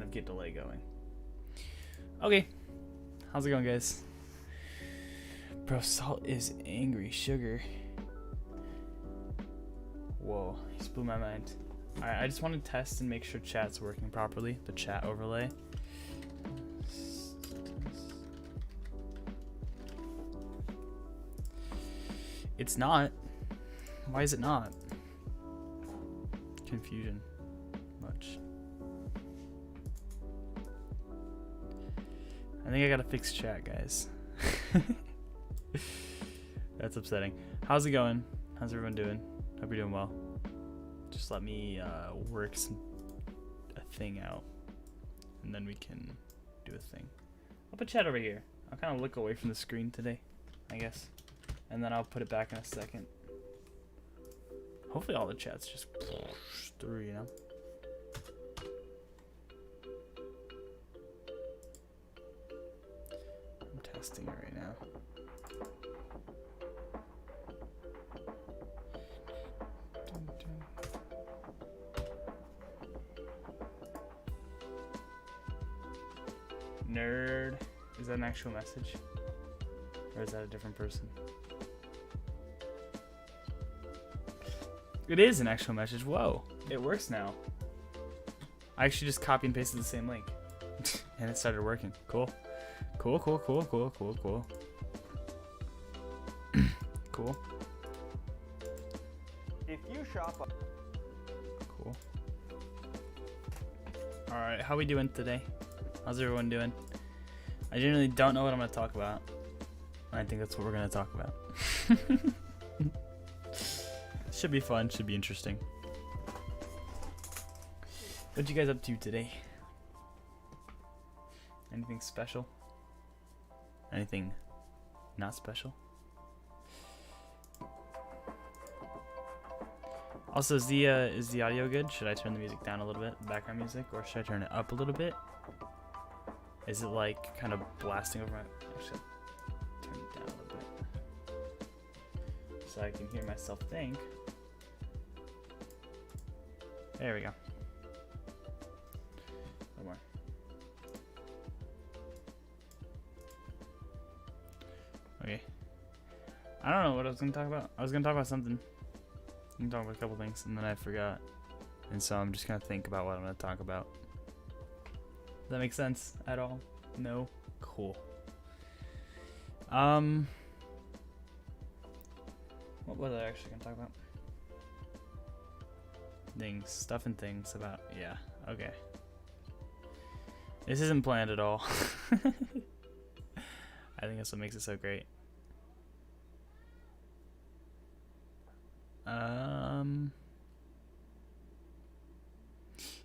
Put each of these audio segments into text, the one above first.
of get delay going. Okay, how's it going, guys? Bro, Salt is angry. Sugar. Whoa, he just blew my mind. Alright, I just want to test and make sure chat's working properly. The chat overlay. It's not. Why is it not? Confusion. Much. I think I gotta fix chat, guys. That's upsetting. How's it going? How's everyone doing? Hope you're doing well. Just let me work a thing out, and then we can do a thing. I'll put chat over here. I'll kind of look away from the screen today, I guess, and then I'll put it back in a second. Hopefully all the chat's just through, you know? I'm testing it right now. Nerd. Is that an actual message? Or is that a different person? It is an actual message. Whoa. It works now. I actually just copy and pasted the same link. And it started working. Cool. Cool, cool, cool, cool, cool, cool. Cool. If you shop... Cool. Alright, how we doing today? How's everyone doing? I generally don't know what I'm going to talk about. I think that's what we're going to talk about. Should be fun, should be interesting. What you guys up to today? Anything special? Anything not special? Also, is the audio good? Should I turn the music down a little bit, background music, or should I turn it up a little bit? Is it like kind of blasting over my... Actually, turn it down a little bit so I can hear myself think. There we go. One more. Okay. I don't know what I was gonna talk about. I was gonna talk about something. I'm talking about a couple things, and then I forgot. And so I'm just gonna think about what I'm gonna talk about. Does that make sense at all? No? Cool. What was I actually gonna talk about? Things, stuff and things about, yeah, okay. This isn't planned at all. I think that's what makes it so great.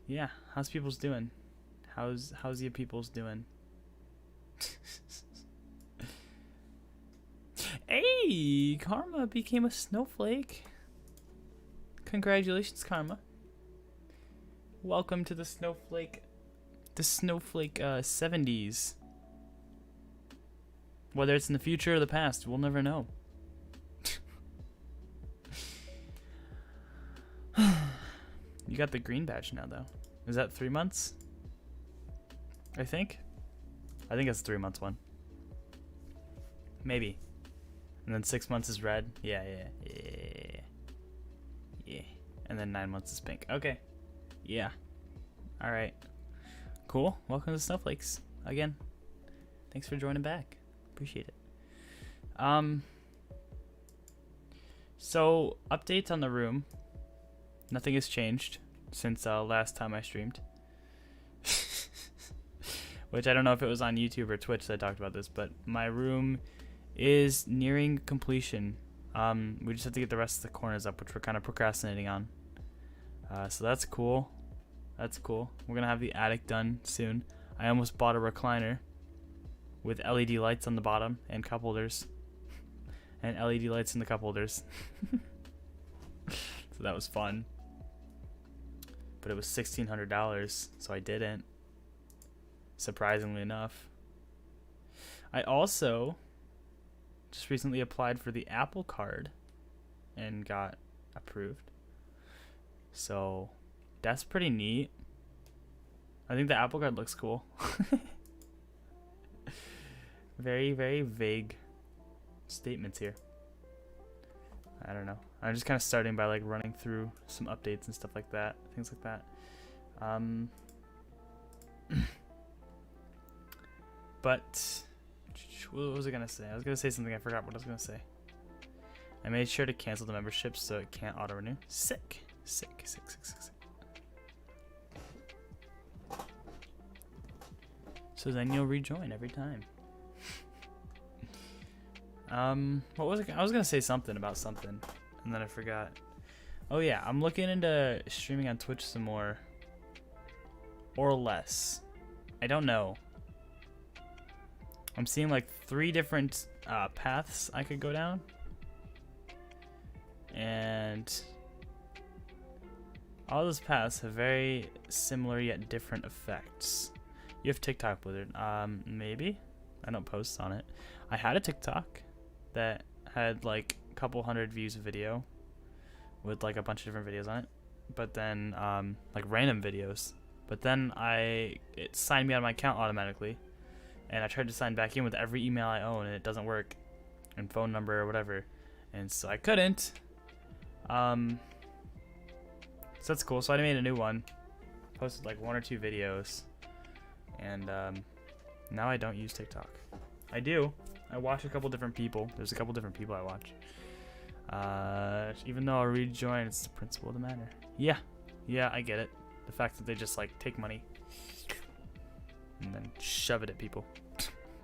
Yeah, how's people's doing? How's your people's doing? Hey, Karma became a snowflake. Congratulations, Karma. Welcome to the snowflake 70s. Whether it's in the future or the past, we'll never know. You got the green badge now, though. Is that 3 months? I think it's a 3 months one. Maybe. And then 6 months is red. Yeah. And then 9 months is pink. Okay. Yeah. Alright. Cool. Welcome to Snowflakes. Again. Thanks for joining back. Appreciate it. So, updates on the room. Nothing has changed since last time I streamed. Which I don't know if it was on YouTube or Twitch that I talked about this, but my room is nearing completion. We just have to get the rest of the corners up, which we're kind of procrastinating on. So that's cool. That's cool. We're gonna have the attic done soon. I almost bought a recliner with LED lights on the bottom and cup holders. And LED lights in the cup holders. So that was fun. But it was $1,600, so I didn't. Surprisingly enough. I also just recently applied for the Apple Card and got approved. So that's pretty neat. I think the Apple Card looks cool. Very, very vague statements here. I don't know. I'm just kind of starting by like running through some updates and stuff like that, things like that. But what was I gonna say? I was gonna say something. I forgot what I was gonna say. I made sure to cancel the membership so it can't auto renew. Sick. So then you'll rejoin every time. What was it? I was gonna say something about something, and then I forgot. Oh yeah, I'm looking into streaming on Twitch some more, or less. I don't know. I'm seeing like 3 different paths I could go down, and all those paths have very similar yet different effects. You have TikTok, Blizzard? Maybe. I don't post on it. I had a TikTok that had like a couple hundred views a video with like a bunch of different videos on it, but then like random videos. But then it signed me out of my account automatically, and I tried to sign back in with every email I own, and it doesn't work, and phone number or whatever, and so I couldn't. So that's cool. So I made a new one, posted like 1 or 2 videos, and now I don't use TikTok. I do. I watch a couple different people. There's a couple different people I watch. Even though I'll rejoin, it's the principle of the matter. Yeah, I get it. The fact that they just like take money and then shove it at people.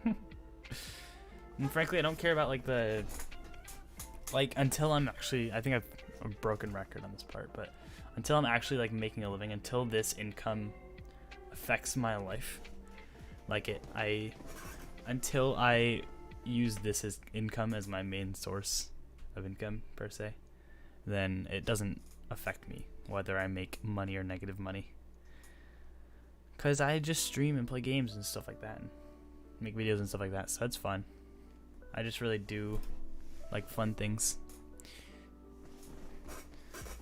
And frankly, I don't care about like until I'm actually, I think I've a broken record on this part, but until I'm actually like making a living, until this income affects my life, until I use this as income as my main source of income per se, then it doesn't affect me whether I make money or negative money, because I just stream and play games and stuff like that and make videos and stuff like that, so that's fun. I just really do like fun things,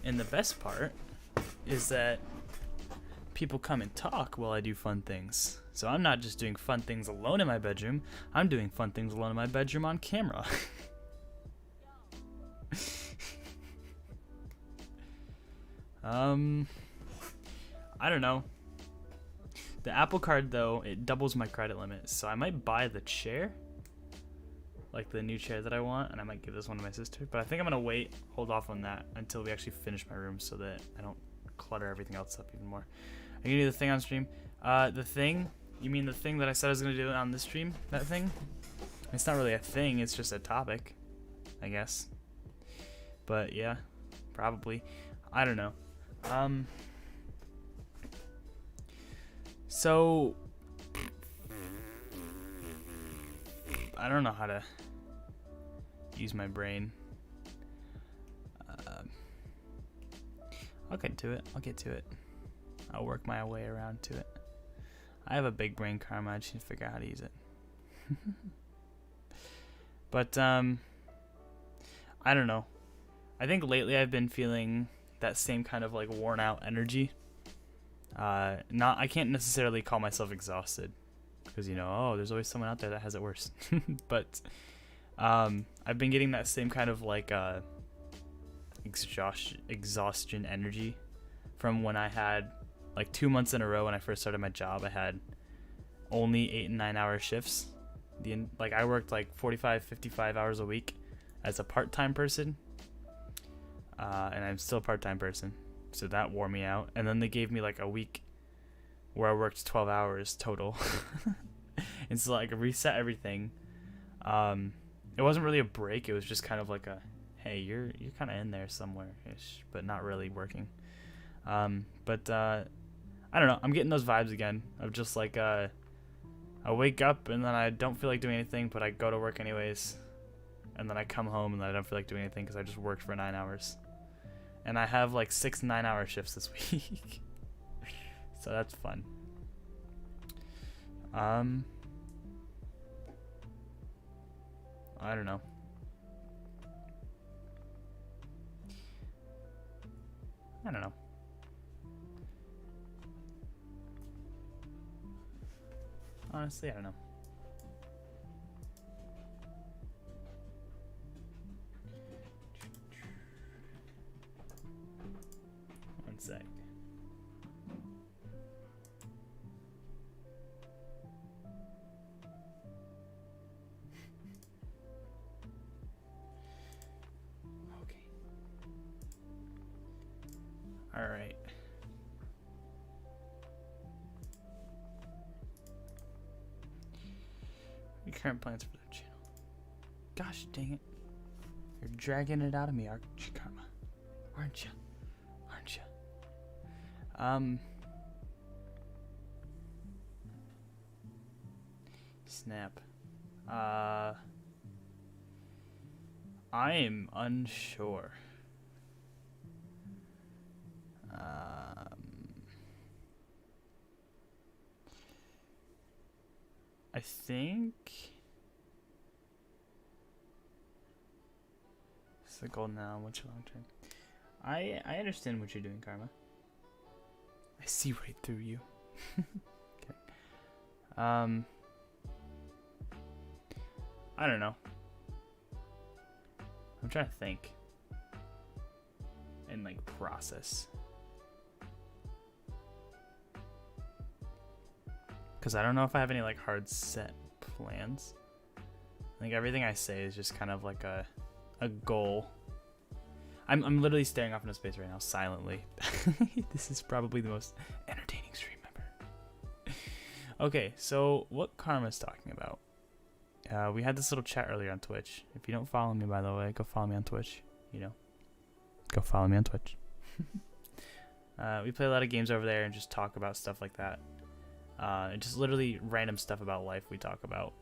and the best part is that people come and talk while I do fun things. So I'm not just doing fun things alone in my bedroom, I'm doing fun things alone in my bedroom on camera. I don't know. The Apple Card though, it doubles my credit limit, so I might buy the chair, like the new chair that I want, and I might give this one to my sister, but I think I'm gonna hold off on that until we actually finish my room so that I don't clutter everything else up even more. Are you gonna do the thing on stream? The thing? You mean the thing that I said I was gonna do on this stream? That thing? It's not really a thing, it's just a topic, I guess. But yeah, probably. I don't know. So I don't know how to use my brain. I'll get to it. I'll work my way around to it. I have a big brain, Karma. I just need to figure out how to use it. But I don't know. I think lately I've been feeling that same kind of like worn out energy. I can't necessarily call myself exhausted, because there's always someone out there that has it worse. But I've been getting that same kind of like exhaustion energy from when I had like 2 months in a row when I first started my job. I had only 8 and 9 hour shifts. I worked like 45, 55 hours a week as a part-time person, and I'm still a part-time person, so that wore me out. And then they gave me like a week where I worked 12 hours total. And so like reset everything. It wasn't really a break, it was just kind of like a, hey, you're kind of in there somewhere ish, but not really working. But I don't know, I'm getting those vibes again of just like I wake up and then I don't feel like doing anything, but I go to work anyways, and then I come home and then I don't feel like doing anything because I just worked for 9 hours, and I have like 6 9-hour shifts this week. So that's fun. I don't know. honestly. I don't know. One sec. Okay. All right. Your current plans for the channel. Gosh dang it. You're dragging it out of me, aren't you, Karma? Aren't you? Aren't you? Snap. I am unsure. I think it's the goal now. What's your long term? I understand what you're doing, Karma. I see right through you. Okay. I don't know. I'm trying to think and like process. Because I don't know if I have any like hard set plans. I think everything I say is just kind of like a goal. I'm literally staring off into space right now silently. This is probably the most entertaining stream ever. Okay, so what Karma's talking about. We had this little chat earlier on Twitch. If you don't follow me, by the way, go follow me on Twitch. You know, go follow me on Twitch. We play a lot of games over there and just talk about stuff like that. And just literally random stuff about life we talk about.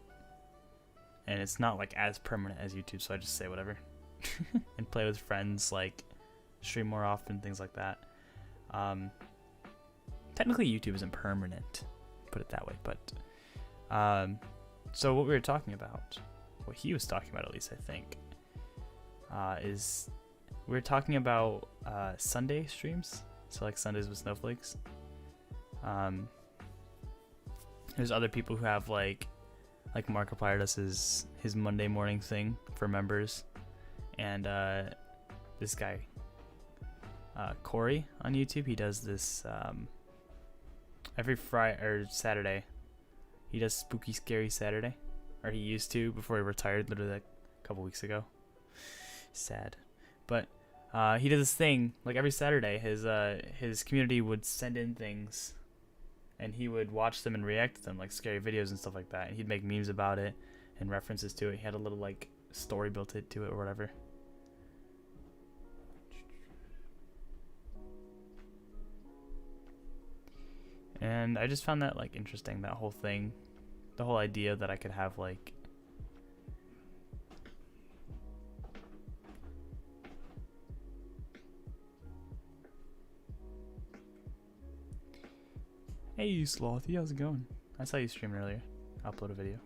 And it's not like as permanent as YouTube, so I just say whatever. And play with friends, like stream more often, things like that. Technically YouTube isn't permanent, put it that way, but so what we were talking about, what he was talking about at least I think, is we were talking about Sunday streams, so like Sundays with snowflakes. There's other people who have like Markiplier does his Monday morning thing for members, and this guy Corey on YouTube, he does this every Friday or Saturday. He does Spooky Scary Saturday, or he used to before he retired, literally like a couple weeks ago. Sad, but he did this thing like every Saturday. His community would send in things, and he would watch them and react to them, like scary videos and stuff like that. And he'd make memes about it and references to it. He had a little like story built into it or whatever. And I just found that like interesting, that whole thing, the whole idea that I could have like hey you Slothy, how's it going? I saw you streaming earlier. Upload a video.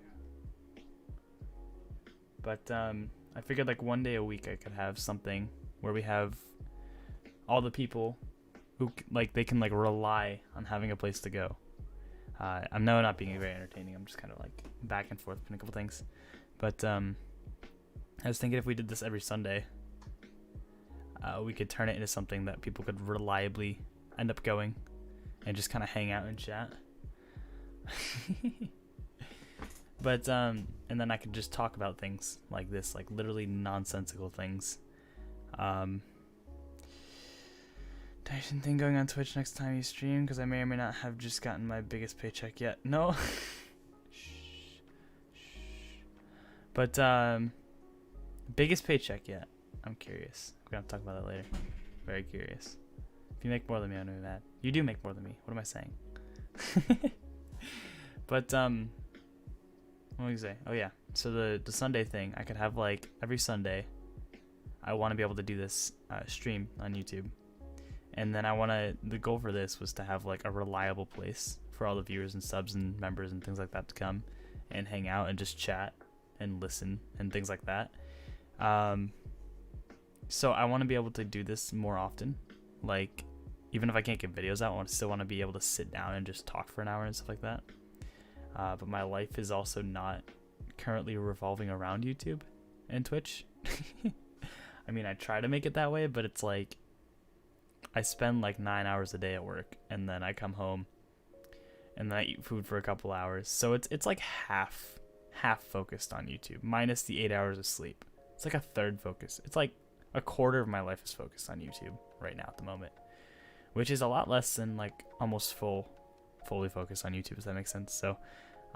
But I figured like one day a week I could have something where we have all the people who like they can like rely on having a place to go. I'm now not being very entertaining. I'm just kind of like back and forth between a couple things. But I was thinking if we did this every Sunday, we could turn it into something that people could reliably end up going and just kind of hang out and chat. But and then I could just talk about things like this, like literally nonsensical things. Dyson thing going on Twitch next time you stream, because I may or may not have just gotten my biggest paycheck yet. No. But biggest paycheck yet. I'm curious. We're gonna talk about that later. Very curious. If you make more than me, I'm gonna be mad. You do make more than me. What am I saying? But what was I say? Oh yeah. So the Sunday thing, I could have like every Sunday. I want to be able to do this stream on YouTube. And then the goal for this was to have like a reliable place for all the viewers and subs and members and things like that to come and hang out and just chat and listen and things like that. So I want to be able to do this more often. Like, even if I can't get videos out, I still want to be able to sit down and just talk for an hour and stuff like that. but my life is also not currently revolving around YouTube and Twitch. I mean, I try to make it that way, but it's like I spend like 9 hours a day at work, and then I come home and then I eat food for a couple hours. So it's like half focused on YouTube, minus the 8 hours of sleep. It's like a third focus. It's like a quarter of my life is focused on YouTube right now at the moment, which is a lot less than like almost fully focused on YouTube, if that makes sense. So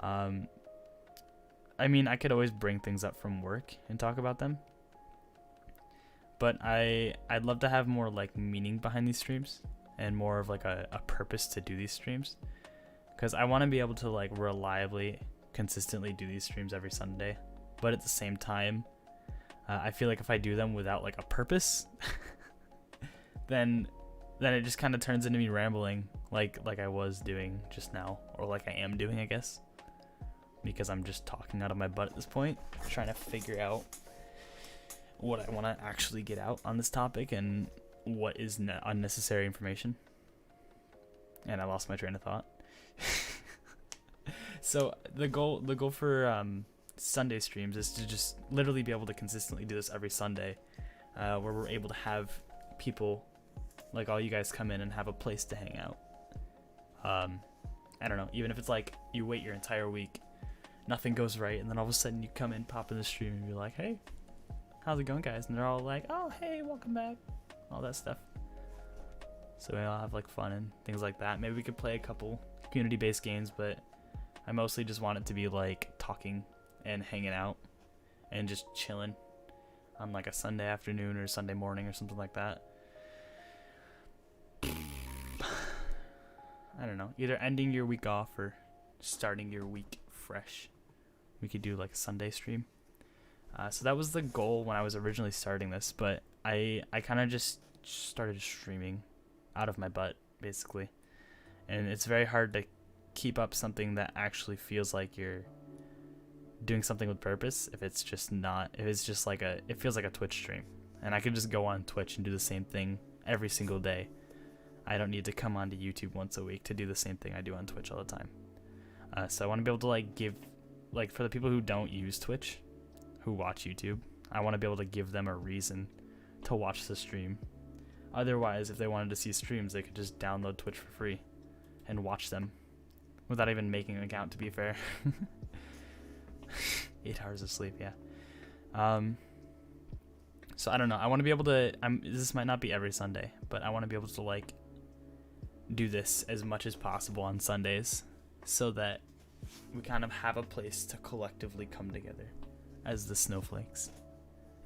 I mean, I could always bring things up from work and talk about them, but I'd love to have more like meaning behind these streams and more of like a purpose to do these streams, because I want to be able to like reliably, consistently do these streams every Sunday. But at the same time, I feel like if I do them without like a purpose, then it just kind of turns into me rambling like I was doing just now, or like I am doing, I guess, because I'm just talking out of my butt at this point, trying to figure out what I want to actually get out on this topic and what is unnecessary information. And I lost my train of thought. So the goal for Sunday streams is to just literally be able to consistently do this every Sunday, where we're able to have people like all you guys come in and have a place to hang out. I don't know, even if it's like you wait your entire week, nothing goes right, and then all of a sudden you come in, pop in the stream, and you're like, hey, how's it going, guys? And they're all like, oh, hey, welcome back, all that stuff. So we all have like fun and things like that. Maybe we could play a couple community-based games, but I mostly just want it to be like talking and hanging out and just chilling on like a Sunday afternoon or Sunday morning or something like that. I don't know, either ending your week off or starting your week fresh. We could do like a Sunday stream. So that was the goal when I was originally starting this, but I kind of just started streaming out of my butt, basically. And it's very hard to keep up something that actually feels like you're doing something with purpose if it's just like it feels like a Twitch stream. And I could just go on Twitch and do the same thing every single day. I don't need to come onto YouTube once a week to do the same thing I do on Twitch all the time. So I want to be able to like give, like, for the people who don't use Twitch, who watch YouTube, I want to be able to give them a reason to watch the stream. Otherwise, if they wanted to see streams, they could just download Twitch for free and watch them without even making an account, to be fair. 8 hours of sleep, yeah. So I don't know. I want to be able to, this might not be every Sunday, but I want to be able to like do this as much as possible on Sundays so that we kind of have a place to collectively come together as the snowflakes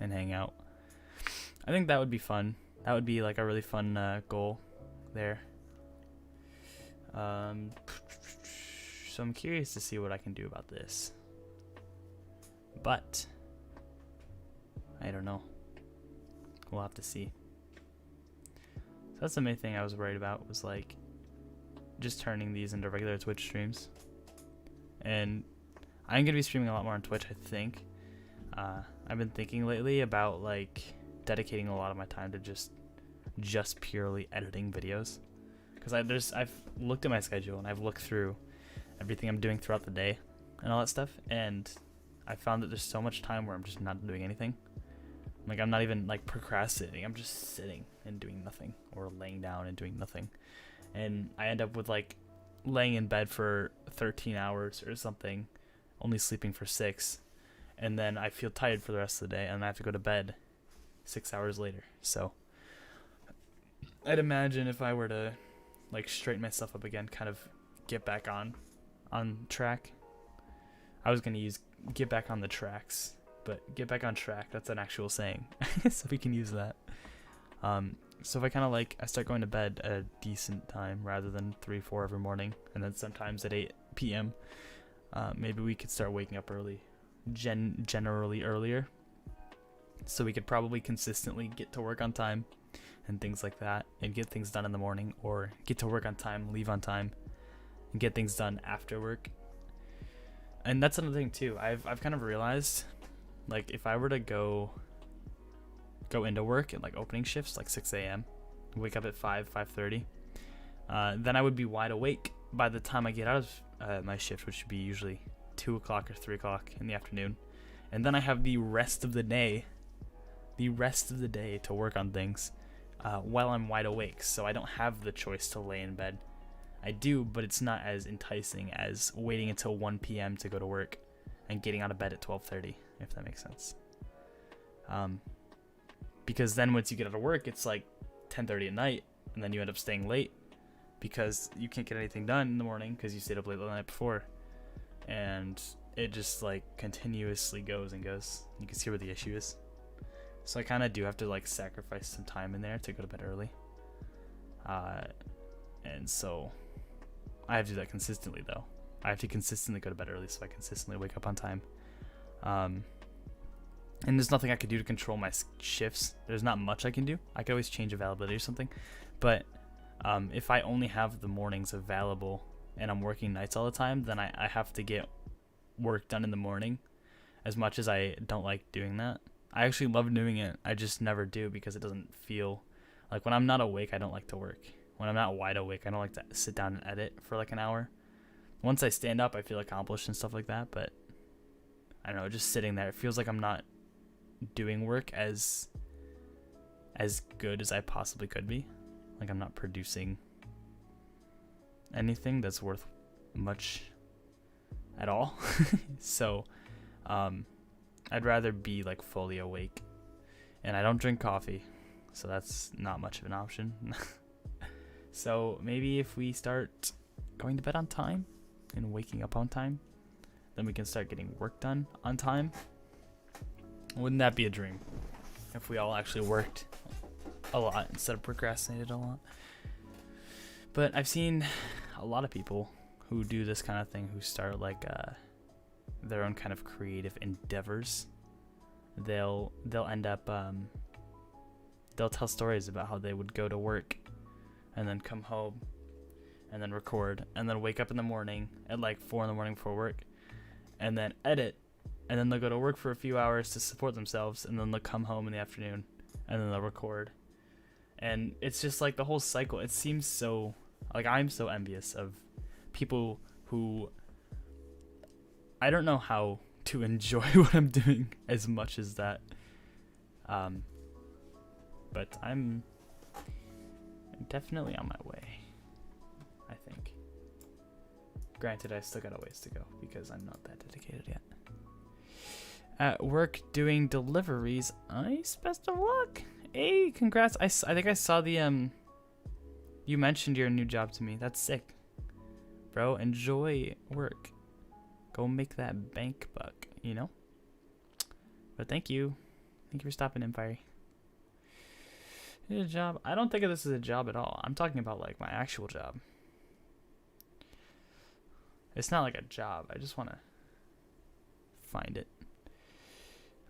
and hang out. I think that would be fun. That would be like a really fun goal there. So I'm curious to see what I can do about this. But I don't know. We'll have to see. So that's the main thing I was worried about, was like just turning these into regular Twitch streams. And I'm gonna be streaming a lot more on Twitch, I think. I've been thinking lately about like dedicating a lot of my time to just purely editing videos, because I've looked at my schedule and I've looked through everything I'm doing throughout the day and all that stuff, and I found that there's so much time where I'm just not doing anything. Like, I'm not even like procrastinating, I'm just sitting and doing nothing, or laying down and doing nothing, and I end up with like laying in bed for 13 hours or something, only sleeping for 6, and then I feel tired for the rest of the day and I have to go to bed 6 hours later. So I'd imagine if I were to like straighten myself up again, kind of get back on track. I was gonna use get back on the tracks, but get back on track, that's an actual saying. So we can use that. So if I kind of like, I start going to bed at a decent time rather than 3-4 every morning, and then sometimes at 8 p.m. Maybe we could start waking up early, generally earlier, so we could probably consistently get to work on time and things like that, and get things done in the morning, or get to work on time, leave on time, and get things done after work. And that's another thing too. I've kind of realized, like, if I were to go into work at like opening shifts, like 6 a.m., wake up at 5:30, then I would be wide awake by the time I get out my shift, which would be usually 2 o'clock or 3 o'clock in the afternoon. And then I have the rest of the day to work on things while I'm wide awake. So I don't have the choice to lay in bed. I do, but it's not as enticing as waiting until 1 p.m. to go to work and getting out of bed at 12:30, if that makes sense. Because then once you get out of work, it's like 10:30 at night, and then you end up staying late because you can't get anything done in the morning because you stayed up late the night before. And it just like continuously goes and goes. You can see where the issue is. So I kind of do have to like sacrifice some time in there to go to bed early. And so I have to do that consistently though. I have to consistently go to bed early so I consistently wake up on time. And there's nothing I can do to control my shifts. There's not much I can do. I can always change availability or something. But if I only have the mornings available and I'm working nights all the time, then I have to get work done in the morning. As much as I don't like doing that, I actually love doing it. I just never do because it doesn't feel like, when I'm not awake, I don't like to work. When I'm not wide awake, I don't like to sit down and edit for like an hour. Once I stand up, I feel accomplished and stuff like that, but I don't know, just sitting there, it feels like I'm not doing work as good as I possibly could be. Like I'm not producing anything that's worth much at all. So I'd rather be like fully awake. And I don't drink coffee, so that's not much of an option. So maybe if we start going to bed on time and waking up on time, then we can start getting work done on time. Wouldn't that be a dream? If we all actually worked a lot instead of procrastinated a lot. But I've seen a lot of people who do this kind of thing, who start like their own kind of creative endeavors. They'll end up they'll tell stories about how they would go to work and then come home and then record and then wake up in the morning at like 4 in the morning for work and then edit, and then they'll go to work for a few hours to support themselves, and then they'll come home in the afternoon and then they'll record. And it's just like the whole cycle. It seems so, like, I'm so envious of people who, I don't know how to enjoy what I'm doing as much as that. But I'm definitely on my way, I think. Granted, I still got a ways to go because I'm not that dedicated yet. At work doing deliveries. Nice, best of luck. Hey, congrats. I think I saw the you mentioned your new job to me. That's sick, bro. Enjoy work. Go make that bank buck, you know. But thank you for stopping in, Fiery. A job. I don't think of this as a job at all. I'm talking about like my actual job. It's not like a job. I just want to find it.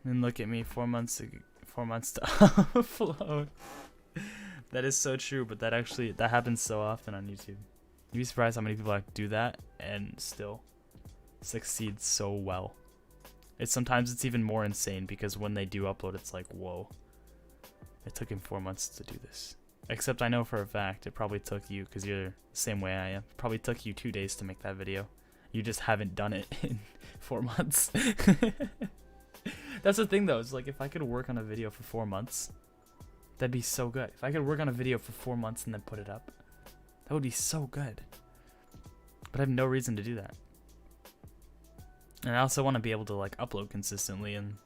And then look at me, 4 months to upload. That is so true, but that happens so often on YouTube. You'd be surprised how many people like do that and still succeed so well. Sometimes it's even more insane because when they do upload, it's like, whoa, it took him 4 months to do this. Except I know for a fact it probably took you, because you're the same way I am, it probably took you 2 days to make that video. You just haven't done it in 4 months. That's the thing though, is like, if I could work on a video for 4 months, that'd be so good. If I could work on a video for 4 months and then put it up, that would be so good. But I have no reason to do that. And I also want to be able to like upload consistently and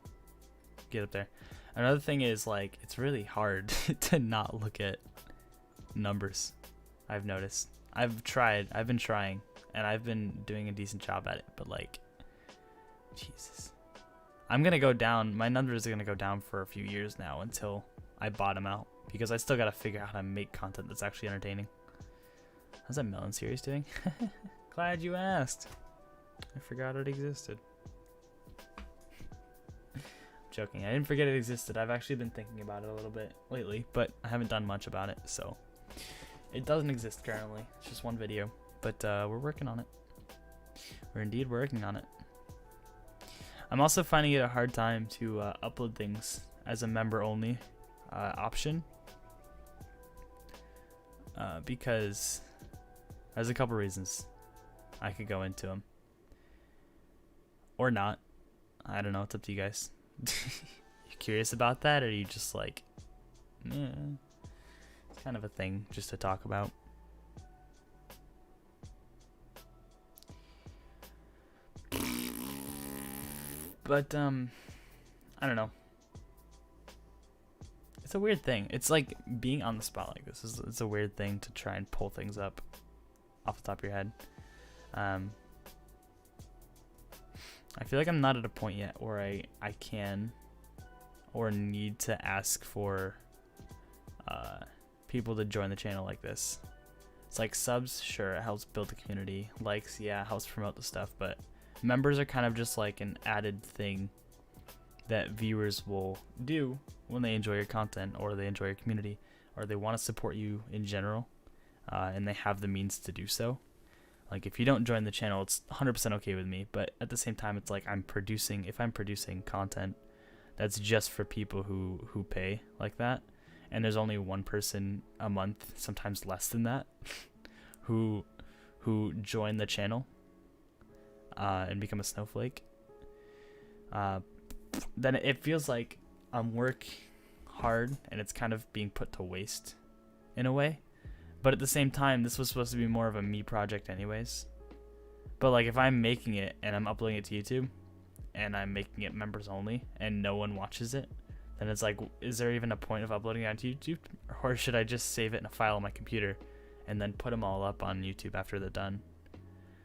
get up there. Another thing is, like, it's really hard to not look at numbers. I've noticed. I've been trying, and I've been doing a decent job at it, but like, Jesus. I'm gonna go down, my numbers are gonna go down for a few years now until I bottom out, because I still gotta figure out how to make content that's actually entertaining. How's that melon series doing? Glad you asked. I forgot it existed. Joking, I didn't forget it existed. I've actually been thinking about it a little bit lately, but I haven't done much about it, so it doesn't exist currently. It's just one video, but we're working on it. We're indeed working on it. I'm also finding it a hard time to upload things as a member only option because there's a couple reasons. I could go into them. Or not. I don't know. It's up to you guys. You curious about that, or are you just like, it's kind of a thing just to talk about. But I don't know. It's a weird thing. It's like being on the spot like this. It's a weird thing to try and pull things up off the top of your head. I feel like I'm not at a point yet where I can or need to ask for people to join the channel like this. It's like subs, sure, it helps build the community. Likes, yeah, it helps promote the stuff, but members are kind of just like an added thing that viewers will do when they enjoy your content, or they enjoy your community, or they want to support you in general, and they have the means to do so. Like, if you don't join the channel, it's 100% okay with me, but at the same time, it's like if I'm producing content that's just for people who pay like that, and there's only one person a month, sometimes less than that, who join the channel and become a snowflake, then it feels like I'm working hard and it's kind of being put to waste in a way. But at the same time, this was supposed to be more of a me project anyways. But like, if I'm making it and I'm uploading it to YouTube and I'm making it members only and no one watches it, then it's like, is there even a point of uploading it onto YouTube? Or should I just save it in a file on my computer and then put them all up on YouTube after they're done?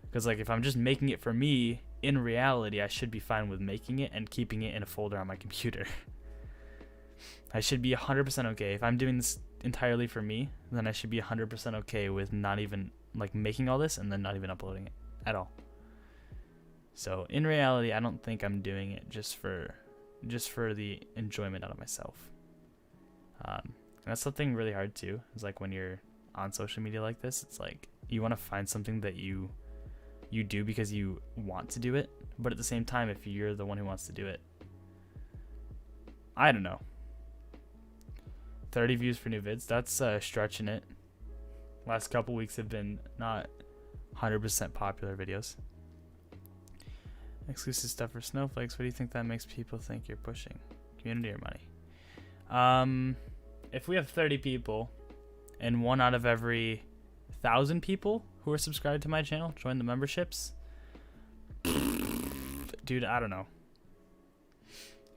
Because like, if I'm just making it for me, in reality, I should be fine with making it and keeping it in a folder on my computer. I should be 100% okay. If I'm doing this entirely for me, then I should be 100% okay with not even like making all this and then not even uploading it at all. So in reality, I don't think I'm doing it just for the enjoyment out of myself. And that's something really hard too. It's like when you're on social media like this, it's like you want to find something that you do because you want to do it, but at the same time, if you're the one who wants to do it, I don't know. 30 views for new vids, that's stretching it. Last couple weeks have been not 100% popular videos. Exclusive stuff for snowflakes. What do you think that makes people think you're pushing? Community or money? If we have 30 people and 1 out of every 1,000 people who are subscribed to my channel join the memberships, dude, I don't know.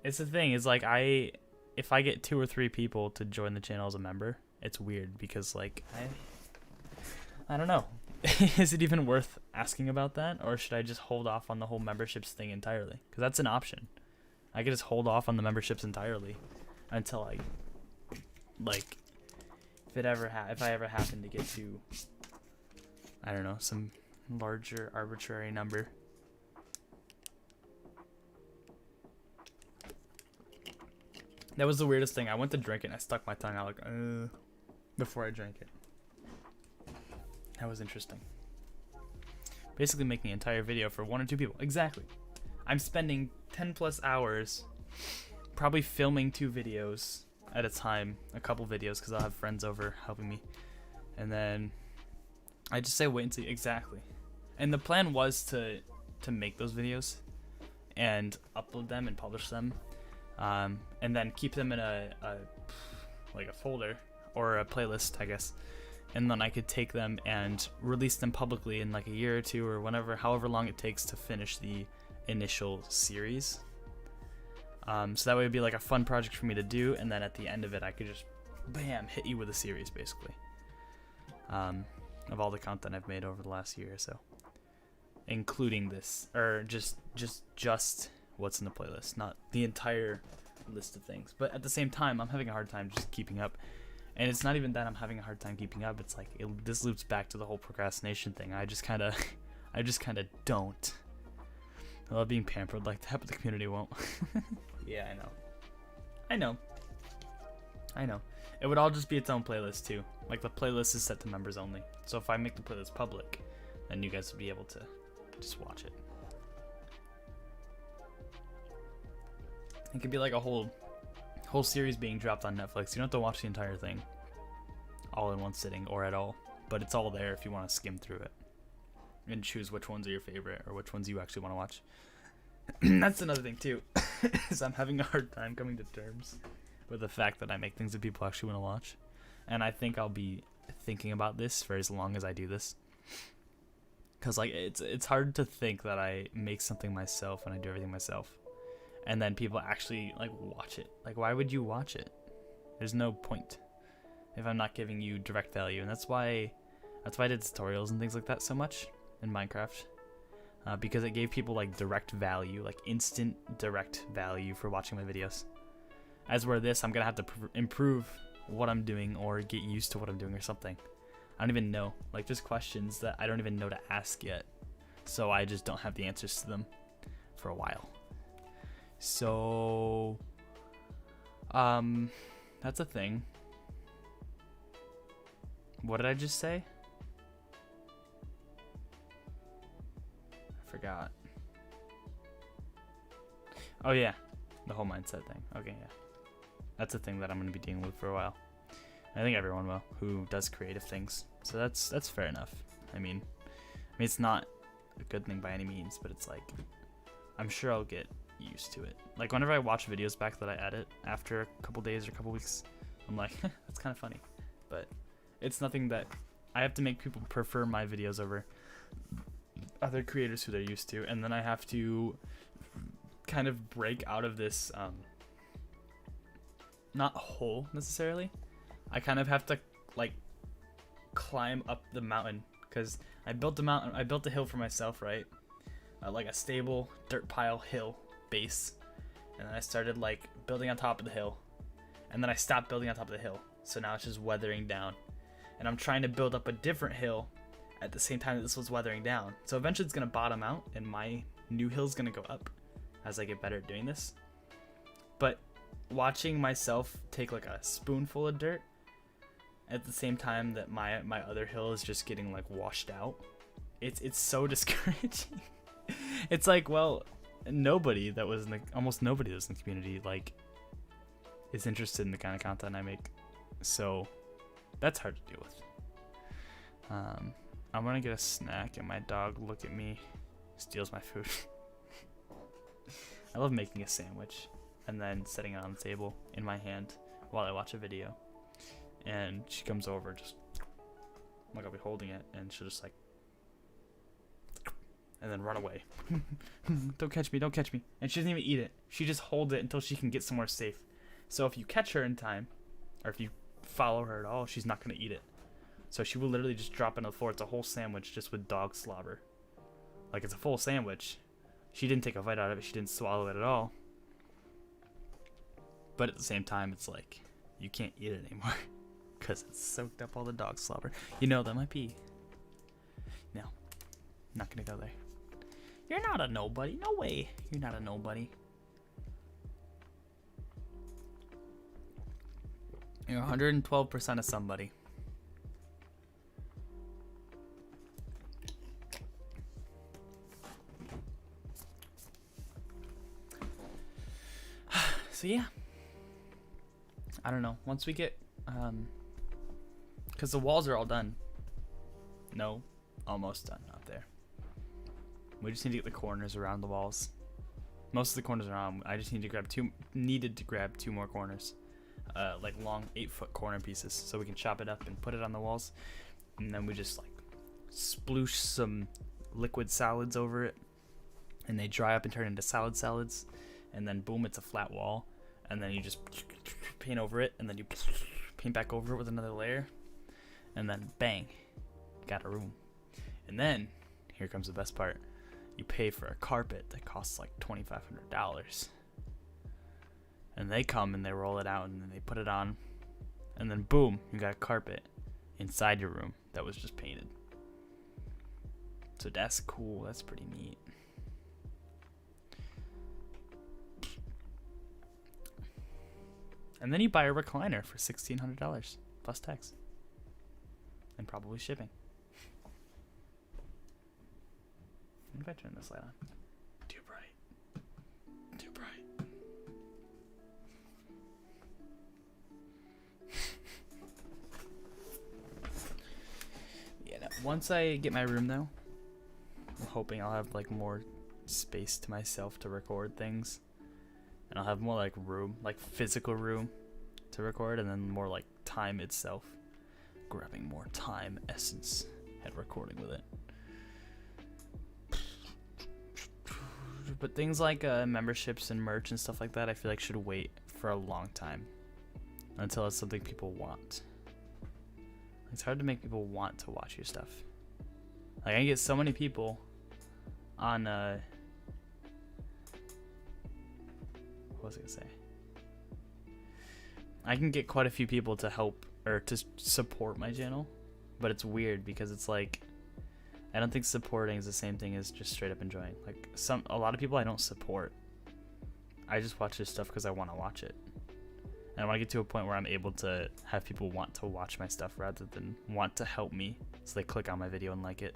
It's the thing, is like, if I get 2 or 3 people to join the channel as a member, it's weird because like I don't know. Is it even worth asking about that, or should I just hold off on the whole memberships thing entirely? Because that's an option. I could just hold off on the memberships entirely until I, like, if I ever happen to get to, I don't know, some larger arbitrary number. That was the weirdest thing. I went to drink it and I stuck my tongue out like, before I drank it. That was interesting. Basically making an entire video for 1 or 2 people. Exactly. I'm spending 10 plus hours probably filming 2 videos at a time, a couple videos, because I'll have friends over helping me. And then I just say wait and see. Exactly. And the plan was to make those videos and upload them and publish them. And then keep them in a folder or a playlist, I guess, and then I could take them and release them publicly in like a year or 2 or however long it takes to finish the initial series. So that way it'd be like a fun project for me to do, and then at the end of it I could just bam, hit you with a series basically, of all the content I've made over the last year or so, including this, or just what's in the playlist, not the entire list of things. But at the same time, I'm having a hard time just keeping up. And it's not even that I'm having a hard time keeping up. It's like this loops back to the whole procrastination thing. I just kind of don't. I love being pampered like that, but the community won't. Yeah, I know. It would all just be its own playlist too. Like, the playlist is set to members only. So if I make the playlist public, then you guys would be able to just watch it. It could be like a whole series being dropped on Netflix. You don't have to watch the entire thing all in one sitting or at all, but it's all there if you want to skim through it. and choose which ones are your favorite or which ones you actually want to watch. That's another thing too, is I'm having a hard time coming to terms with the fact that I make things that people actually want to watch, and I think I'll be thinking about this for as long as I do this, because like it's hard to think that I make something myself and I do everything myself, and then people actually like watch it. Like, why would you watch it? There's no point if I'm not giving you direct value, and that's why I did tutorials and things like that so much in Minecraft. Because it gave people like direct value, like instant direct value for watching my videos. As where this, I'm gonna have to improve what I'm doing or get used to what I'm doing or something. I don't even know, like just questions that I don't even know to ask yet. So I just don't have the answers to them for a while. So, that's a thing. What did I just say? Forgot. Oh yeah, the whole mindset thing. Okay, yeah, that's a thing that I'm gonna be dealing with for a while. I think everyone will who does creative things. So that's fair enough. I mean it's not a good thing by any means, but it's like I'm sure I'll get used to it. Like whenever I watch videos back that I edit after a couple days or a couple weeks, I'm like, that's kind of funny. But it's nothing that I have to make people prefer my videos over other creators who they're used to, and then I have to kind of break out of this not hole necessarily. I kind of have to like climb up the mountain, because I built a hill for myself, right? Like a stable dirt pile hill base, and then I started like building on top of the hill, and then I stopped building on top of the hill, so now it's just weathering down, and I'm trying to build up a different hill at the same time that this was weathering down. So eventually it's gonna bottom out and my new hill's gonna go up as I get better at doing this. But watching myself take like a spoonful of dirt at the same time that my other hill is just getting like washed out, it's so discouraging. It's like, well, almost nobody that was in the community like is interested in the kind of content I make, so that's hard to deal with. I'm gonna get a snack and my dog look at me, steals my food. I love making a sandwich and then setting it on the table in my hand while I watch a video. And she comes over, just like I'll be holding it, and she'll just like, and then run away. Don't catch me, don't catch me. And she doesn't even eat it. She just holds it until she can get somewhere safe. So if you catch her in time, or if you follow her at all, she's not gonna eat it. So she will literally just drop it on the floor. It's a whole sandwich just with dog slobber. Like, it's a full sandwich. She didn't take a bite out of it. She didn't swallow it at all. But at the same time, it's like, you can't eat it anymore because it's soaked up all the dog slobber. You know, that might be... No, not going to go there. You're not a nobody. No way. You're not a nobody. You're 112% of somebody. So yeah, I don't know. Once we get, because the walls are all done. No, almost done up there. We just need to get the corners around the walls. Most of the corners are on. I just need to grab two more corners, like long 8-foot corner pieces, so we can chop it up and put it on the walls. And then we just like sploosh some liquid solids over it, and they dry up and turn into salads. And then boom, it's a flat wall, and then you just paint over it, and then you paint back over it with another layer, and then bang, got a room. And then here comes the best part: you pay for a carpet that costs like $2,500, and they come and they roll it out and then they put it on, and then boom, you got a carpet inside your room that was just painted. So that's cool. That's pretty neat. And then you buy a recliner for $1,600 plus tax and probably shipping. What if I turn this light on? Too bright. Too bright. Yeah, no. Once I get my room though, I'm hoping I'll have like more space to myself to record things, and I'll have more like room, like physical room to record, and then more like time itself, grabbing more time essence and recording with it. But things like memberships and merch and stuff like that, I feel like should wait for a long time until it's something people want. It's hard to make people want to watch your stuff. Like, I get so many people on what was I gonna say? I can get quite a few people to help or to support my channel, but it's weird because it's like, I don't think supporting is the same thing as just straight up enjoying. Like, a lot of people I don't support. I just watch this stuff because I want to watch it. And I want to get to a point where I'm able to have people want to watch my stuff rather than want to help me. So they click on my video and like it.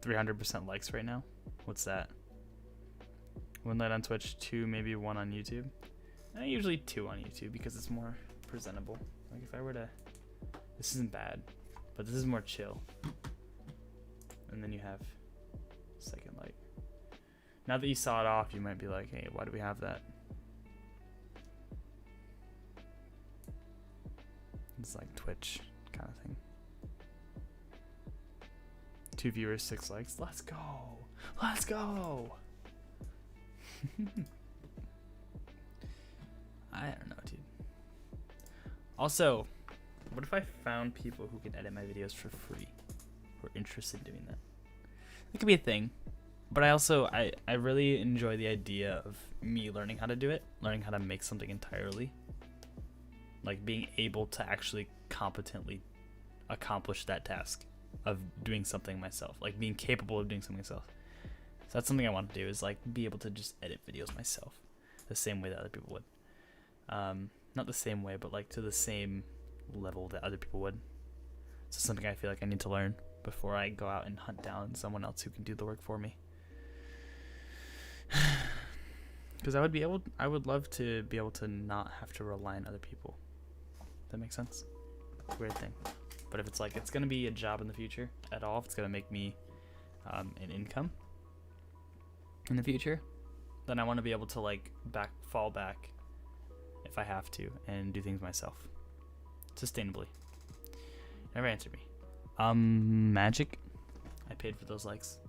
300% likes right now. What's that? One light on Twitch, 2, maybe 1 on YouTube. Usually 2 on YouTube because it's more presentable. Like if I were to, this isn't bad, but this is more chill. And then you have second light. Now that you saw it off, you might be like, hey, why do we have that? It's like Twitch kind of thing. 2 viewers, 6 likes. Let's go. Let's go. I don't know, dude. Also, what if I found people who can edit my videos for free? Who are interested in doing that? It could be a thing. But I really enjoy the idea of me learning how to do it, learning how to make something entirely. Like being able to actually competently accomplish that task of doing something myself, like being capable of doing something myself. So that's something I want to do, is like be able to just edit videos myself the same way that other people would. Not the same way, but like to the same level that other people would. So something I feel like I need to learn before I go out and hunt down someone else who can do the work for me. Because I would love to be able to not have to rely on other people. That makes sense? It's a weird thing. But if it's like, it's going to be a job in the future at all, if it's going to make me an income in the future, then I want to be able to like fall back if I have to and do things myself. Sustainably. Never answered me. Magic? I paid for those likes.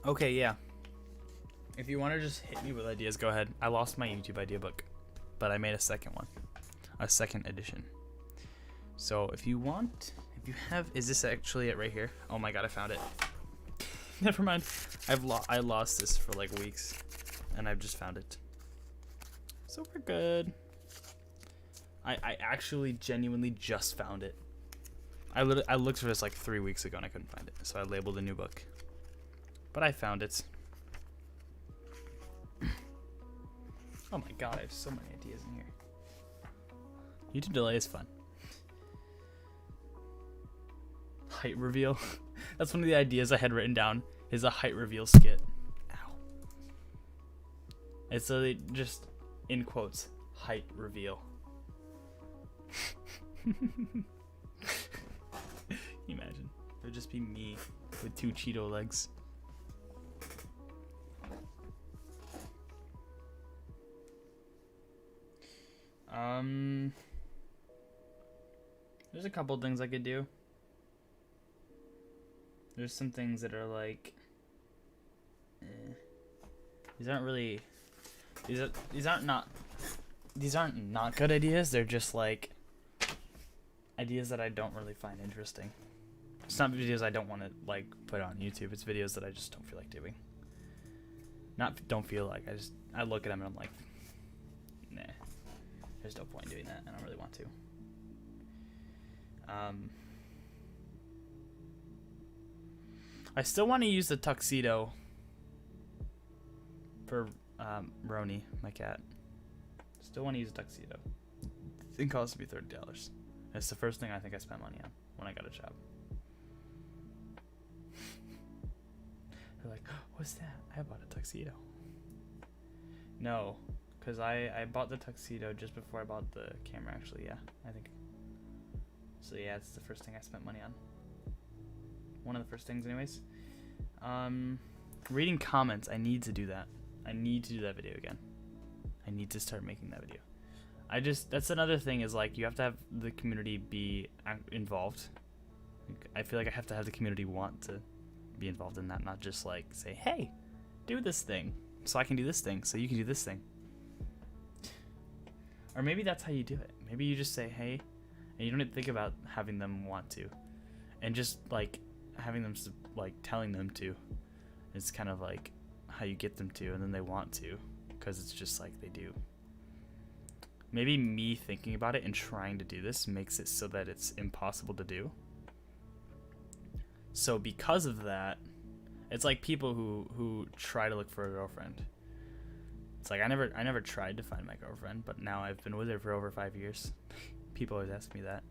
Okay, yeah. If you want to just hit me with ideas, go ahead. I lost my YouTube idea book, but I made a second one. A second edition. So if you want, if you have, is this actually it right here? Oh my god, I found it. Never mind. I lost this for like weeks, and I've just found it. So we're good. I actually genuinely just found it. I looked for this like 3 weeks ago and I couldn't find it, so I labeled a new book. But I found it. Oh my god, I have so many ideas in here. YouTube delay is fun. Height reveal. That's one of the ideas I had written down, is a height reveal skit. Ow. It's just, in quotes, height reveal. Imagine. It would just be me with 2 Cheeto legs. There's a couple things I could do. There's some things that are like, these aren't really, these aren't not good ideas. They're just like ideas that I don't really find interesting. It's not videos I don't want to like put on YouTube. It's videos that I just don't feel like doing. Don't feel like, I look at them and I'm like, nah, there's no point in doing that. I don't really want to. I still want to use the tuxedo for Roni, my cat. Still want to use a tuxedo. I think it costs me $30. It's the first thing I think I spent money on when I got a job. They're like, oh, what's that? I bought a tuxedo. No, because I bought the tuxedo just before I bought the camera, actually, yeah, I think. So yeah, it's the first thing I spent money on. One of the first things anyways. Reading comments, I need to do that. I need to do that video again. I need to start making that video. That's another thing, is like, you have to have the community be involved. I feel like I have to have the community want to be involved in that, not just like say, hey, do this thing so I can do this thing so you can do this thing. Or maybe that's how you do it. Maybe you just say, hey, and you don't even think about having them want to, and just like having them, like telling them to, is kind of like how you get them to, and then they want to, because it's just like they do. Maybe me thinking about it and trying to do this makes it so that it's impossible to do. So because of that, it's like people who try to look for a girlfriend. It's like I never tried to find my girlfriend, but now I've been with her for over 5 years. People always ask me that.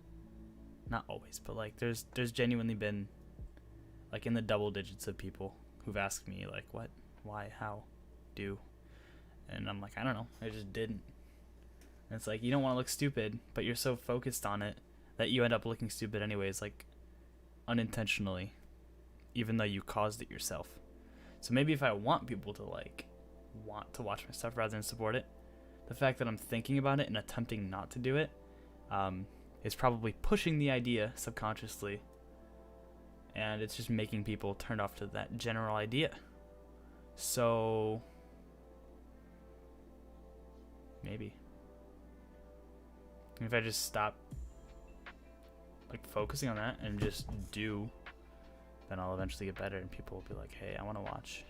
Not always, but like there's genuinely been like in the double digits of people who've asked me like, what, why, how, do, and I'm like, I don't know, I just didn't. And it's like, you don't want to look stupid, but you're so focused on it that you end up looking stupid anyways, like unintentionally, even though you caused it yourself. So maybe if I want people to like want to watch my stuff rather than support it, the fact that I'm thinking about it and attempting not to do it is probably pushing the idea subconsciously, and it's just making people turned off to that general idea. So maybe if I just stop like focusing on that and just do, then I'll eventually get better and people will be like, hey, I want to watch.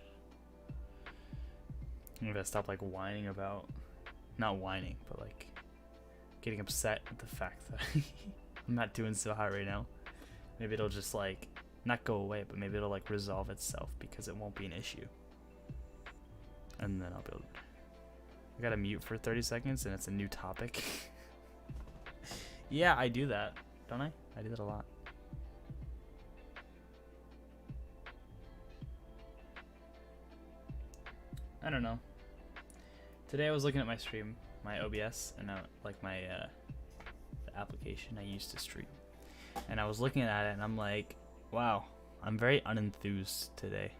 And if I stop like whining about, not whining, but like getting upset at the fact that I'm not doing so hot right now, maybe it'll just like not go away, but maybe it'll like resolve itself because it won't be an issue. And then I'll be able to, I gotta mute for 30 seconds and it's a new topic. Yeah, I do that, don't I? I do that a lot. I don't know. Today I was looking at my stream, my OBS, and like my the application I used to stream, and I was looking at it and I'm like, wow, I'm very unenthused today.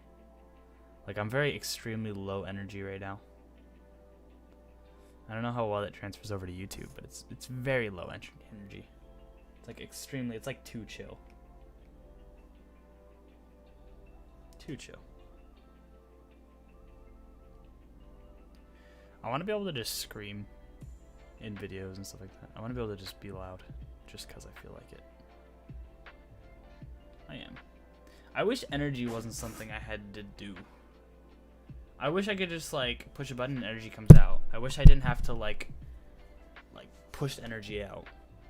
Like I'm very extremely low energy right now. I don't know how well that transfers over to YouTube, but it's very low energy. It's like extremely, it's like too chill. Too chill. I want to be able to just scream in videos and stuff like that. I want to be able to just be loud just because I feel like it. I am. I wish energy wasn't something I had to do. I wish I could just like push a button and energy comes out. I wish I didn't have to like push energy out,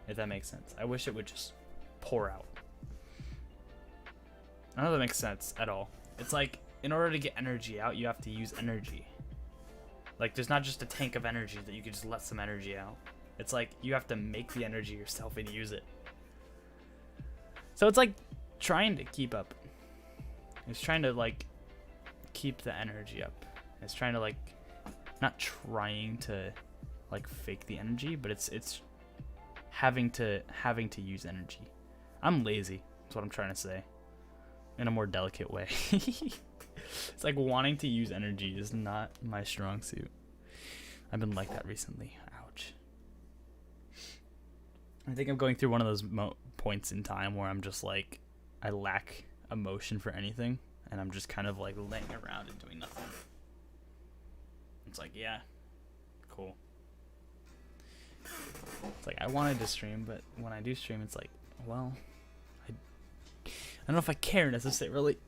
if that makes sense. I wish it would just pour out. I don't know if that makes sense at all. It's like in order to get energy out, you have to use energy. Like there's not just a tank of energy that you can just let some energy out. It's like you have to make the energy yourself and use it. So it's like trying to keep up. It's trying to like keep the energy up. It's trying to like, not trying to like fake the energy, but it's having to use energy. I'm lazy. That's what I'm trying to say, in a more delicate way. It's like wanting to use energy is not my strong suit. I've been like that recently. Ouch. I think I'm going through one of those points in time where I'm just like, I lack emotion for anything, and I'm just kind of like laying around and doing nothing. It's like, yeah, cool. It's like I wanted to stream, but when I do stream, it's like, well, I don't know if I care necessarily.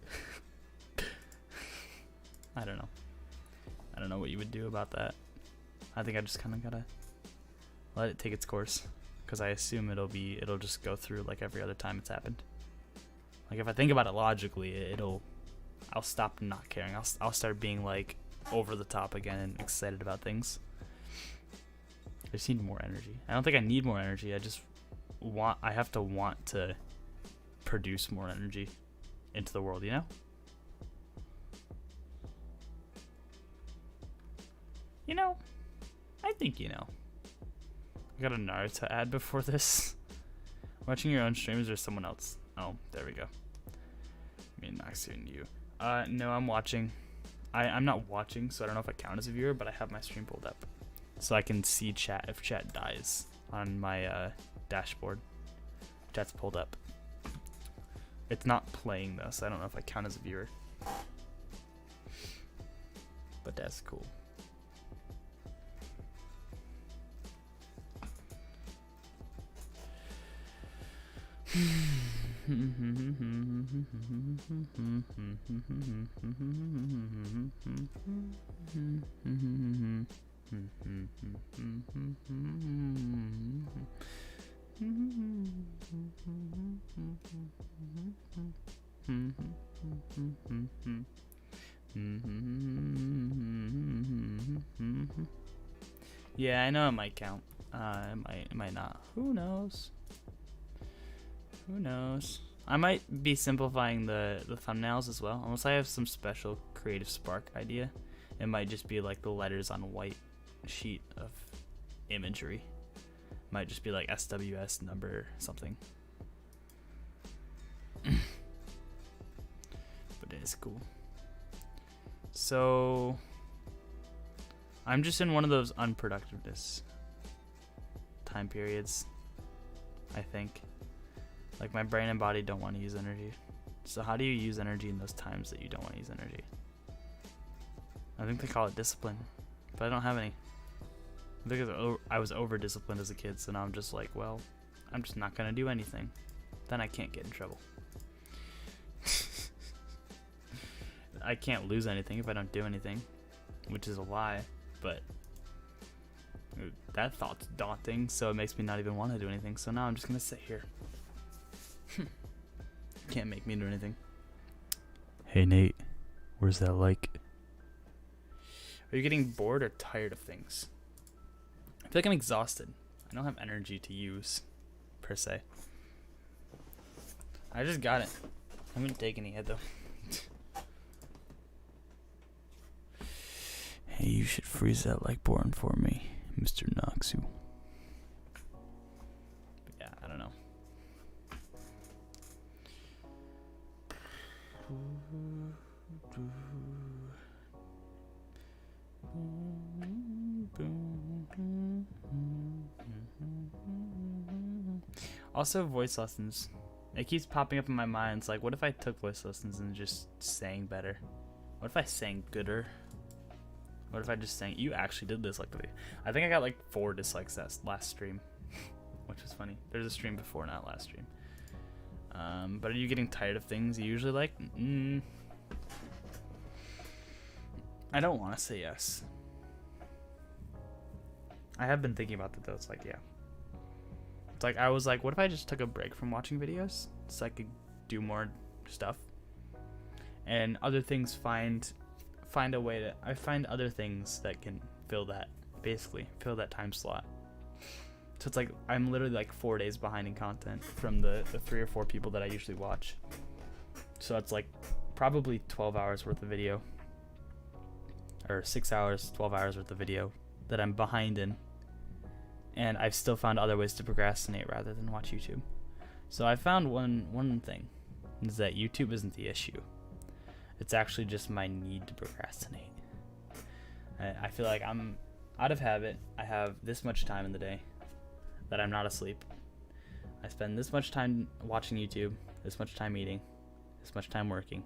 I don't know. I don't know what you would do about that. I think I just kind of gotta let it take its course, because I assume it'll just go through like every other time it's happened. Like if I think about it logically, I'll stop not caring. I'll start being like over the top again and excited about things. I just need more energy. I don't think I need more energy. I have to want to produce more energy into the world, you know? You know, I think you know. I got a Naruto ad before this. Watching your own streams or someone else? Oh, there we go. Me and Noxu and you. No, I'm watching. I'm not watching, so I don't know if I count as a viewer, but I have my stream pulled up. So I can see chat if chat dies on my dashboard. Chat's pulled up. It's not playing though, so I don't know if I count as a viewer. But that's cool. Yeah, I know it might count. It might not. Who knows? Who knows? I might be simplifying the thumbnails as well. Unless I have some special creative spark idea. It might just be like the letters on a white sheet of imagery. Might just be like SWS number something. But it is cool. So I'm just in one of those unproductiveness time periods, I think. Like my brain and body don't want to use energy. So how do you use energy in those times that you don't want to use energy? I think they call it discipline, but I don't have any. I think I was over-disciplined as a kid, so now I'm just like, well, I'm just not going to do anything. Then I can't get in trouble. I can't lose anything if I don't do anything, which is a lie, but that thought's daunting, so it makes me not even want to do anything. So now I'm just going to sit here. Can't make me do anything. Hey Nate, where's that like? Are you getting bored or tired of things? I feel like I'm exhausted. I don't have energy to use, per se. I just got it. I haven't taken it yet though. Hey, you should freeze that like born for me, Mr. Noxu. But yeah, I don't know. Also, voice lessons. It keeps popping up in my mind. It's like, what if I took voice lessons and just sang better? What if I sang gooder? What if I just sang? You actually did this like I think I got like 4 dislikes that last stream, which was funny. There's a stream before, not last stream. But are you getting tired of things you usually like? I don't want to say yes. I have been thinking about that though. It's like, yeah. It's like, I was like, what if I just took a break from watching videos so I could do more stuff? And other things find a way to, I find other things that can fill that, basically, fill that time slot. So it's like, I'm literally like 4 days behind in content from the 3 or 4 people that I usually watch. So it's like probably 12 hours worth of video. Or 6 hours, 12 hours worth of video that I'm behind in. And I've still found other ways to procrastinate rather than watch YouTube. So I found one thing, is that YouTube isn't the issue. It's actually just my need to procrastinate. I feel like I'm out of habit. I have this much time in the day that I'm not asleep. I spend this much time watching YouTube, this much time eating, this much time working.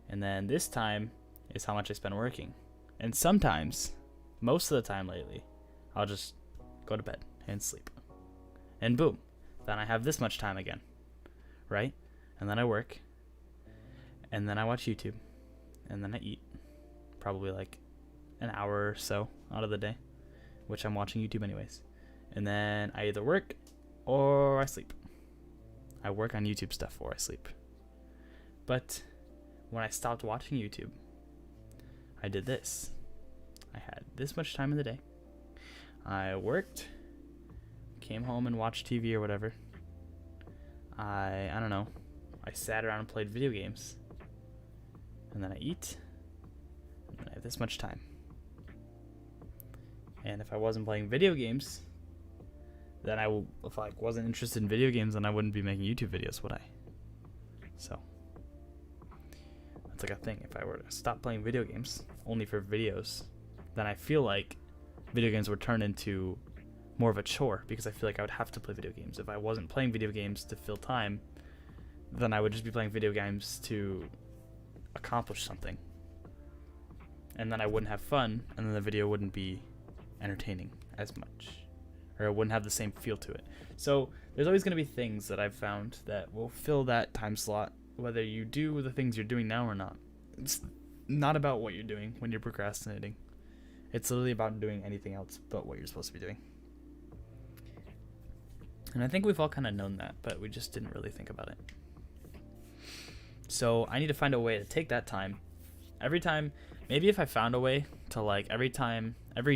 And then this time is how much I spend working. And sometimes, most of the time lately, I'll just go to bed and sleep. And boom, then I have this much time again, right? And then I work, and then I watch YouTube, and then I eat, probably like an hour or so out of the day, which I'm watching YouTube anyways. And then I either work or I sleep. I work on YouTube stuff or I sleep. But when I stopped watching YouTube, I did this. I had this much time in the day. I worked, came home and watched TV or whatever. I don't know. I sat around and played video games. And then I eat. And then I have this much time. And if I wasn't playing video games, then if I wasn't interested in video games, then I wouldn't be making YouTube videos, would I? So that's like a thing. If I were to stop playing video games only for videos, then I feel like video games would turn into more of a chore, because I feel like I would have to play video games. If I wasn't playing video games to fill time, then I would just be playing video games to accomplish something. And then I wouldn't have fun, and then the video wouldn't be entertaining as much, or it wouldn't have the same feel to it. So there's always going to be things that I've found that will fill that time slot, whether you do the things you're doing now or not. It's not about what you're doing when you're procrastinating. It's literally about doing anything else but what you're supposed to be doing. And I think we've all kind of known that, but we just didn't really think about it. So I need to find a way to take that time. Every time, maybe if I found a way to, like, every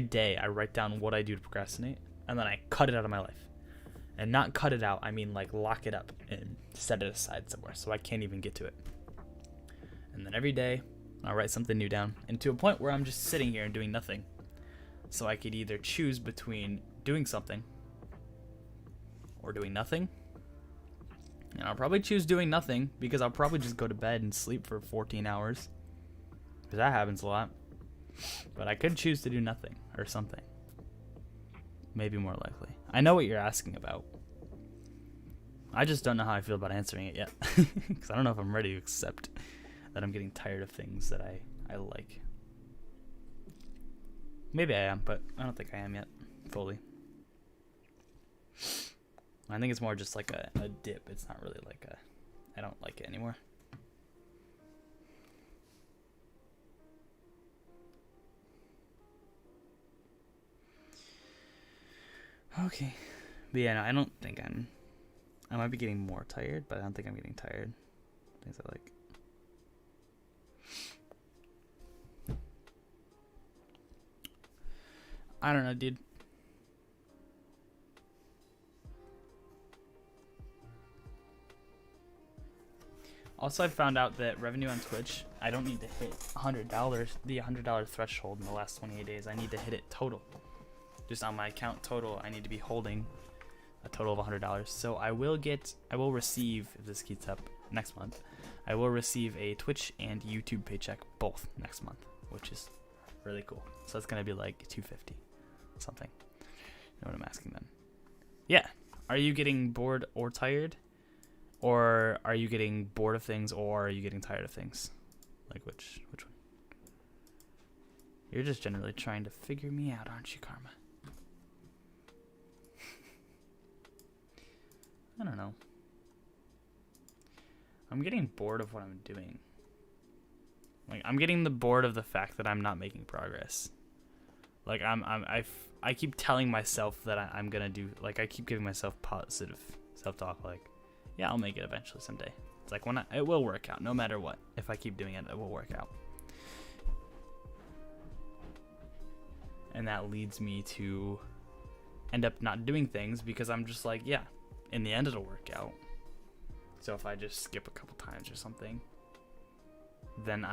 day I write down what I do to procrastinate, and then I cut it out of my life. And not cut it out, I mean like lock it up and set it aside somewhere so I can't even get to it. And then every day I'll write something new down, and to a point where I'm just sitting here and doing nothing. So I could either choose between doing something or doing nothing. And I'll probably choose doing nothing, because I'll probably just go to bed and sleep for 14 hours. Because that happens a lot. But I could choose to do nothing or something. Maybe more likely. I know what you're asking about. I just don't know how I feel about answering it yet. Because I don't know if I'm ready to accept that I'm getting tired of things that I like. Maybe I am, but I don't think I am yet. Fully. I think it's more just like a dip. It's not really like I don't like it anymore. Okay. But yeah, no, I don't think I might be getting more tired, but I don't think I'm getting tired. Things I like. I don't know, dude. Also, I found out that revenue on Twitch, I don't need to hit $100, the $100 threshold in the last 28 days. I need to hit it total. Just on my account total, I need to be holding a total of $100. So I will receive, if this keeps up next month, I will receive a Twitch and YouTube paycheck both next month, which is really cool. So that's going to be like $250 something. You know what I'm asking then? Yeah. Are you getting bored or tired? Or are you getting bored of things, or are you getting tired of things? Like which one? You're just generally trying to figure me out, aren't you, Karma? I don't know. I'm getting bored of what I'm doing. Like, I'm getting bored of the fact that I'm not making progress. Like, I keep telling myself that I'm gonna do, like, I keep giving myself positive self-talk, like, yeah, I'll make it eventually someday. It's like, it will work out, no matter what. If I keep doing it, it will work out. And that leads me to end up not doing things, because I'm just like, yeah, in the end it'll work out. So if I just skip a couple times or something, then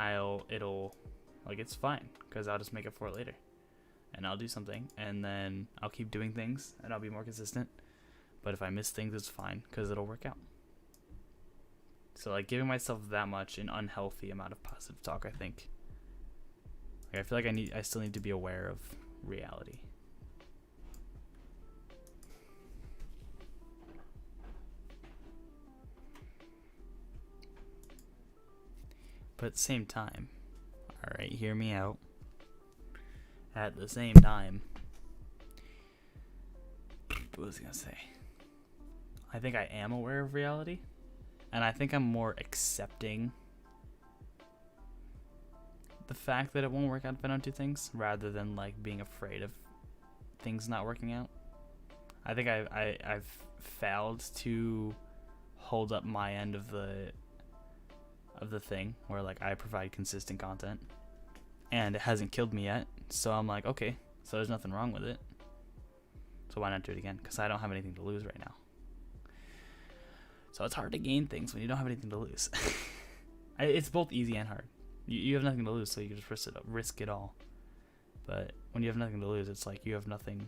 it's fine, because I'll just make up for it later. And I'll do something, and then I'll keep doing things, and I'll be more consistent. But if I miss things, it's fine, because it'll work out. So, like, giving myself that much an unhealthy amount of positive talk, I think. Like, I feel like I still need to be aware of reality. But at the same time, alright, hear me out. At the same time, what was I gonna say? I think I am aware of reality, and I think I'm more accepting the fact that it won't work out if I don't do things, rather than like being afraid of things not working out. I think I've failed to hold up my end of the thing, where like I provide consistent content, and it hasn't killed me yet. So I'm like, okay, so there's nothing wrong with it. So why not do it again? Because I don't have anything to lose right now. So it's hard to gain things when you don't have anything to lose. It's both easy and hard. You have nothing to lose, so you can just risk it all. But when you have nothing to lose, it's like you have nothing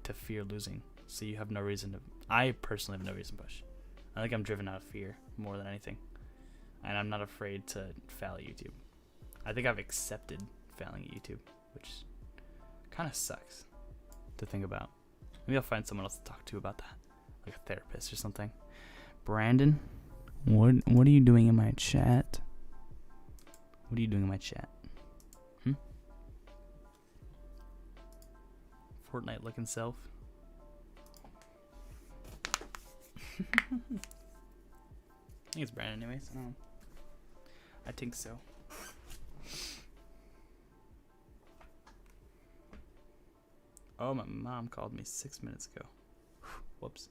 to fear losing. So you have no reason to. I personally have no reason to push. I think I'm driven out of fear more than anything. And I'm not afraid to fail at YouTube. I think I've accepted failing at YouTube, which kind of sucks to think about. Maybe I'll find someone else to talk to about that, like a therapist or something. Brandon, what are you doing in my chat? What are you doing in my chat? Fortnite looking self. I think it's Brandon anyways. I think so. Oh, my mom called me 6 minutes ago. Whoops.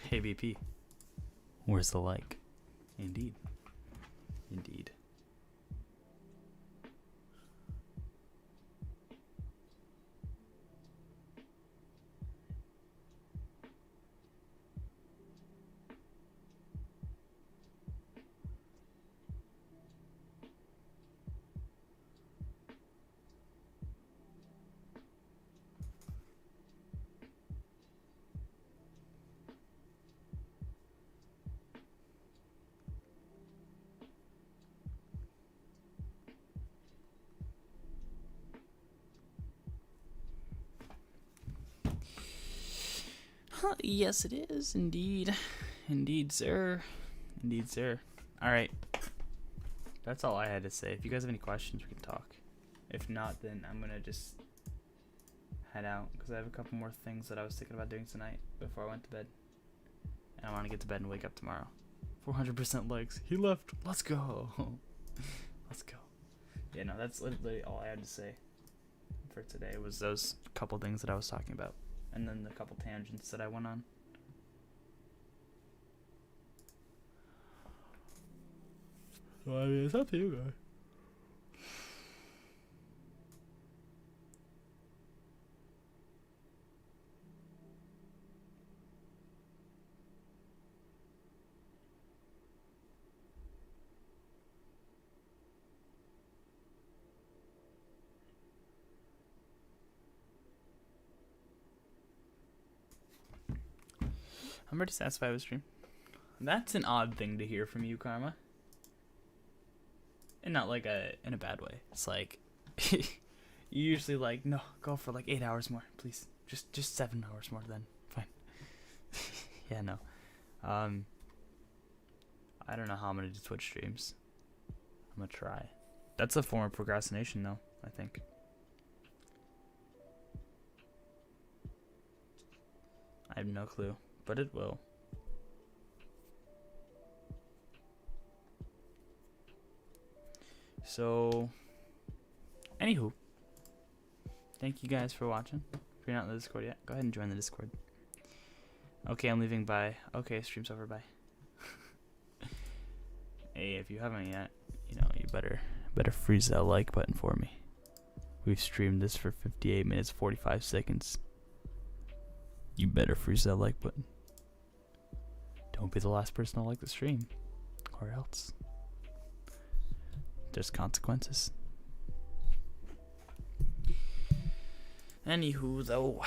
Hey BP, where's the like? Indeed. Indeed. Yes, it is. Indeed. Indeed, sir. Indeed, sir. Alright. That's all I had to say. If you guys have any questions, we can talk. If not, then I'm going to just head out. Because I have a couple more things that I was thinking about doing tonight before I went to bed. And I want to get to bed and wake up tomorrow. 400% likes. He left. Let's go. Let's go. Yeah, no, that's literally all I had to say for today was those couple things that I was talking about. And then the couple tangents that I went on. So, I mean, it's up to you guys. I'm pretty satisfied with stream. That's an odd thing to hear from you, Karma. And not like in a bad way. It's like you usually like, no, go for like 8 hours more, please. Just 7 hours more then. Fine. Yeah, no. I don't know how I'm gonna do Twitch streams. I'm gonna try. That's a form of procrastination though, I think. I have no clue. But it will. So, anywho, thank you guys for watching. If you're not in the Discord yet, go ahead and join the Discord. Okay, I'm leaving. Bye. Okay, stream's over. Bye. Hey, if you haven't yet, you know, you better freeze that like button for me. We've streamed this for 58 minutes 45 seconds. You better freeze that like button. Don't be the last person to like the stream, or else there's consequences. Anywho, though,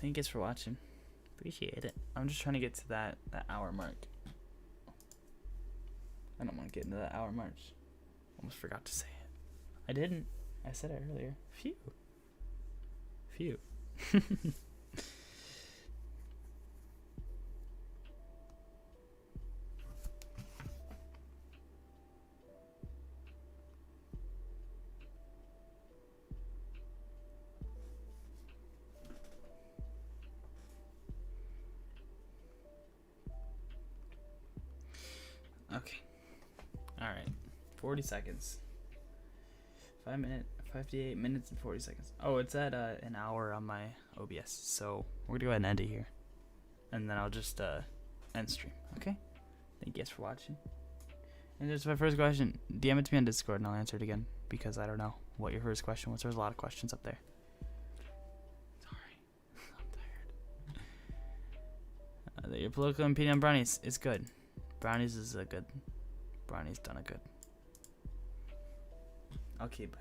thank you guys for watching. Appreciate it. I'm just trying to get to that hour mark. I don't want to get into that hour mark. Almost forgot to say it. I didn't. I said it earlier. Phew. Okay. Alright. 40 seconds. 5 58 minutes and 40 seconds. Oh, it's at an hour on my OBS. So we're gonna go ahead and end it here, and then I'll just end stream. Okay. Thank you guys for watching. And just my first question. DM it to me on Discord, and I'll answer it again because I don't know what your first question was. There's a lot of questions up there. Sorry, I'm tired. Your political opinion on brownies is good. Brownies is a good. Brownies done a good. Okay, bye.